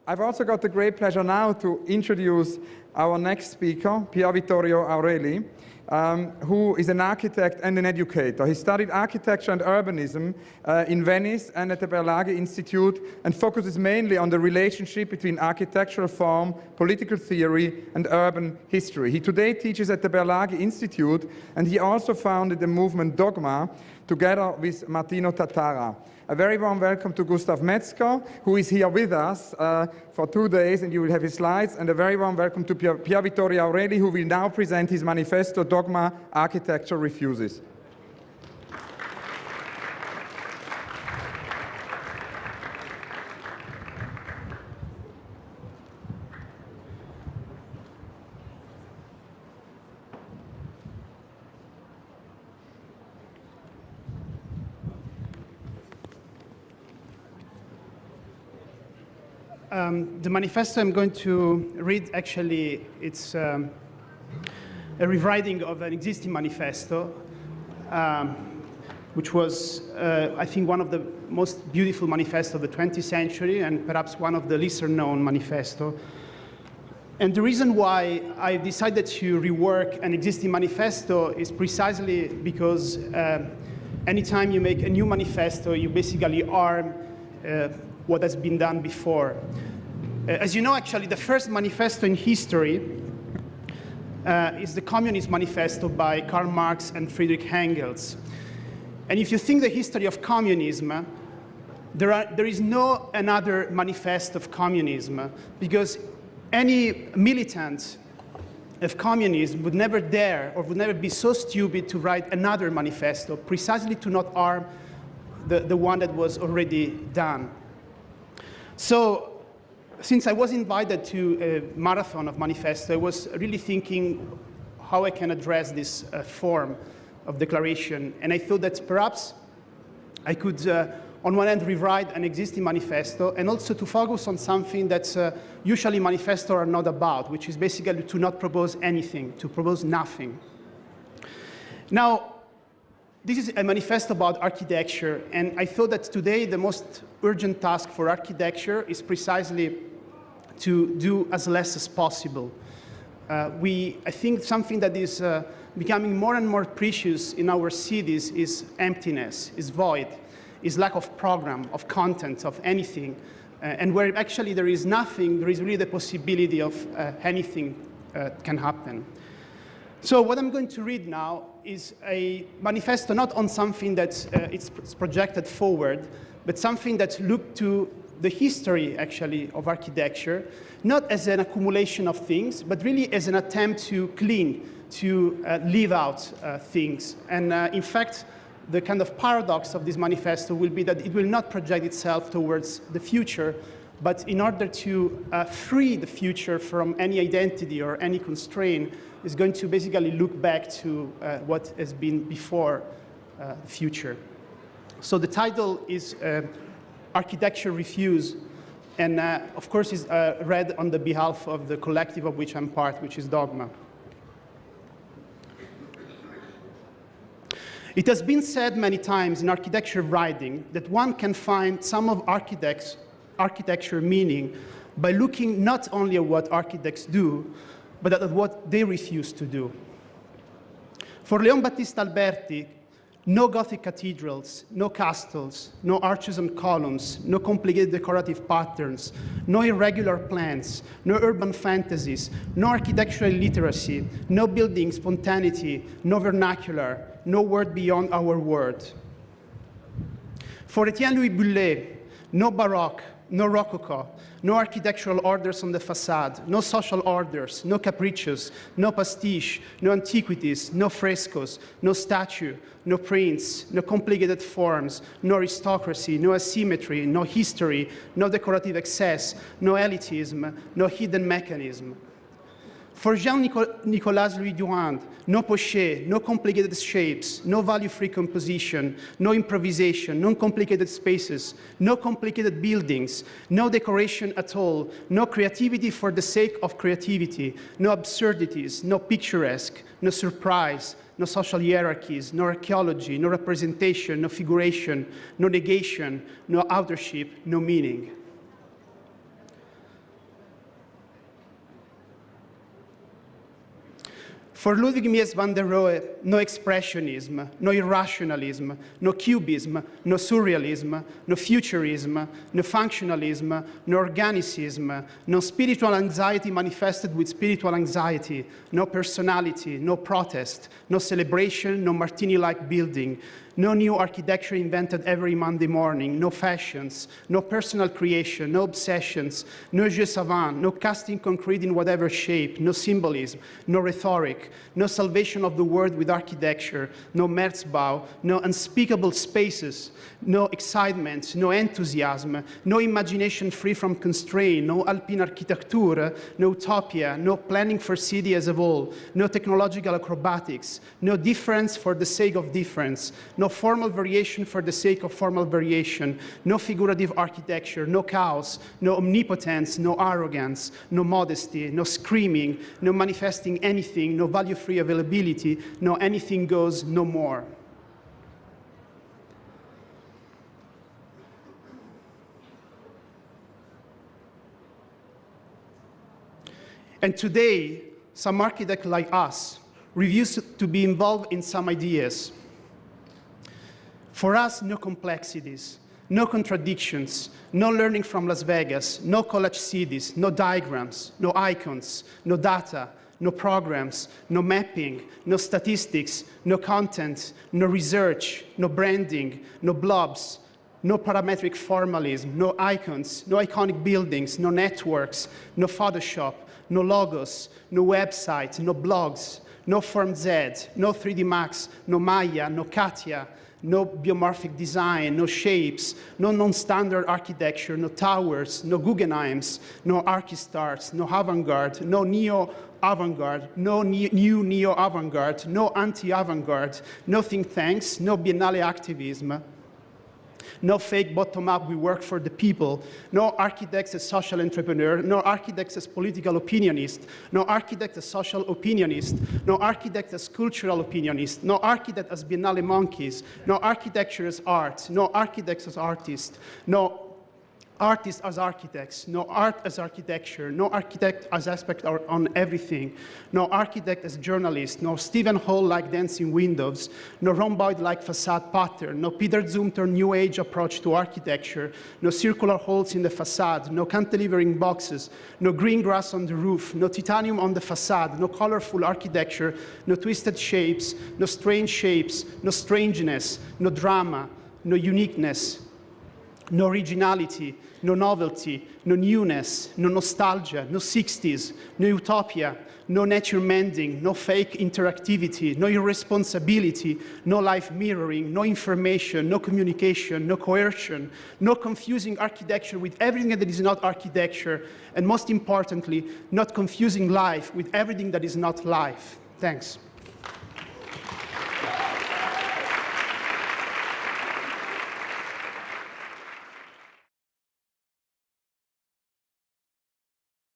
I've also got the great pleasure now to introduce our next speaker, Pier Vittorio Aureli, who is an architect and an educator. He studied architecture and urbanism in Venice and at the Berlage Institute, and focuses mainly on the relationship between architectural form, political theory, and urban history. He today teaches at the Berlage Institute, and he also founded the movement Dogma together with Martino Tatara. A very warm welcome to Gustav Metzger, who is here with us for 2 days, and you will have his slides, and a very warm welcome to Pier Vittorio Aureli, who will now present his manifesto, Dogma, Architecture Refuses. The manifesto I'm going to read, actually, it's a rewriting of an existing manifesto, which was, I think, one of the most beautiful manifestos of the 20th century, and perhaps one of the lesser known manifesto. And the reason why I decided to rework an existing manifesto is precisely because anytime you make a new manifesto, you basically arm what has been done before. As you know, actually, the first manifesto in history is the Communist Manifesto by Karl Marx and Friedrich Engels. And if you think the history of communism, there is no another manifesto of communism, because any militant of communism would never dare or would never be so stupid to write another manifesto, precisely to not harm the one that was already done. So, since I was invited to a marathon of manifesto, I was really thinking how I can address this form of declaration. And I thought that perhaps I could, on one hand, rewrite an existing manifesto, and also to focus on something that usually manifestos are not about, which is basically to not propose anything, to propose nothing. Now, this is a manifesto about architecture, and I thought that today the most urgent task for architecture is precisely to do as less as possible. I think something that is becoming more and more precious in our cities is emptiness, is void, is lack of program, of content, of anything, and where actually there is nothing, there is really the possibility of anything can happen. So what I'm going to read now is a manifesto not on something that it's projected forward, but something that looked to the history, actually, of architecture, not as an accumulation of things, but really as an attempt to clean, to leave out things. And in fact, the kind of paradox of this manifesto will be that it will not project itself towards the future, but in order to free the future from any identity or any constraint, is going to basically look back to what has been before the future. So the title is Architecture Refuse, and of course is read on the behalf of the collective of which I'm part, which is Dogma. It has been said many times in architecture writing that one can find some of architecture meaning by looking not only at what architects do, but at what they refuse to do. For Leon Battista Alberti, no Gothic cathedrals, no castles, no arches and columns, no complicated decorative patterns, no irregular plans, no urban fantasies, no architectural literacy, no building spontaneity, no vernacular, no word beyond our word. For Etienne Louis Bullet, no Baroque, no Rococo, no architectural orders on the facade, no social orders, no capriccios, no pastiche, no antiquities, no frescoes, no statue, no prints, no complicated forms, no aristocracy, no asymmetry, no history, no decorative excess, no elitism, no hidden mechanism. For Jean-Nicolas Louis Durand, no poché, no complicated shapes, no value-free composition, no improvisation, no complicated spaces, no complicated buildings, no decoration at all, no creativity for the sake of creativity, no absurdities, no picturesque, no surprise, no social hierarchies, no archaeology, no representation, no figuration, no negation, no authorship, no meaning. For Ludwig Mies van der Rohe, no expressionism, no irrationalism, no cubism, no surrealism, no futurism, no functionalism, no organicism, no spiritual anxiety manifested with spiritual anxiety, no personality, no protest, no celebration, no martini-like building, no new architecture invented every Monday morning, no fashions, no personal creation, no obsessions, no jeu savant, no casting concrete in whatever shape, no symbolism, no rhetoric, no salvation of the world with architecture, no Merzbau, no unspeakable spaces, no excitement, no enthusiasm, no imagination free from constraint, no alpine architecture, no utopia, no planning for city as a whole, no technological acrobatics, no difference for the sake of difference, no formal variation for the sake of formal variation, no figurative architecture, no chaos, no omnipotence, no arrogance, no modesty, no screaming, no manifesting anything, no value-free availability, no anything goes, no more. And today, some architects like us refuse to be involved in some ideas. For us, no complexities, no contradictions, no learning from Las Vegas, no college cities, no diagrams, no icons, no data, no programs, no mapping, no statistics, no content, no research, no branding, no blobs, no parametric formalism, no icons, no iconic buildings, no networks, no Photoshop, no logos, no websites, no blogs, no Form Z, no 3D Max, no Maya, no Katia, no biomorphic design, no shapes, no non-standard architecture, no towers, no Guggenheims, no Archistars, no avant-garde, no neo-avant-garde, no new neo-avant-garde, no anti-avant-garde, no think tanks, no biennale activism, no fake bottom-up, we work for the people, no architects as social entrepreneur, no architects as political opinionist, no architect as social opinionist, no architect as cultural opinionist, no architect as biennale monkeys, no architecture as art, no architects as artists, no artists as architects, no art as architecture, no architect as aspect on everything, no architect as journalist, no Stephen Hall-like dancing windows, no rhomboid-like facade pattern, no Peter Zumthor New Age approach to architecture, no circular holes in the facade, no cantilevering boxes, no green grass on the roof, no titanium on the facade, no colorful architecture, no twisted shapes, no strangeness, no drama, no uniqueness, no originality, no novelty, no newness, no nostalgia, no 60s, no utopia, no nature mending, no fake interactivity, no irresponsibility, no life mirroring, no information, no communication, no coercion, no confusing architecture with everything that is not architecture, and most importantly, not confusing life with everything that is not life. Thanks.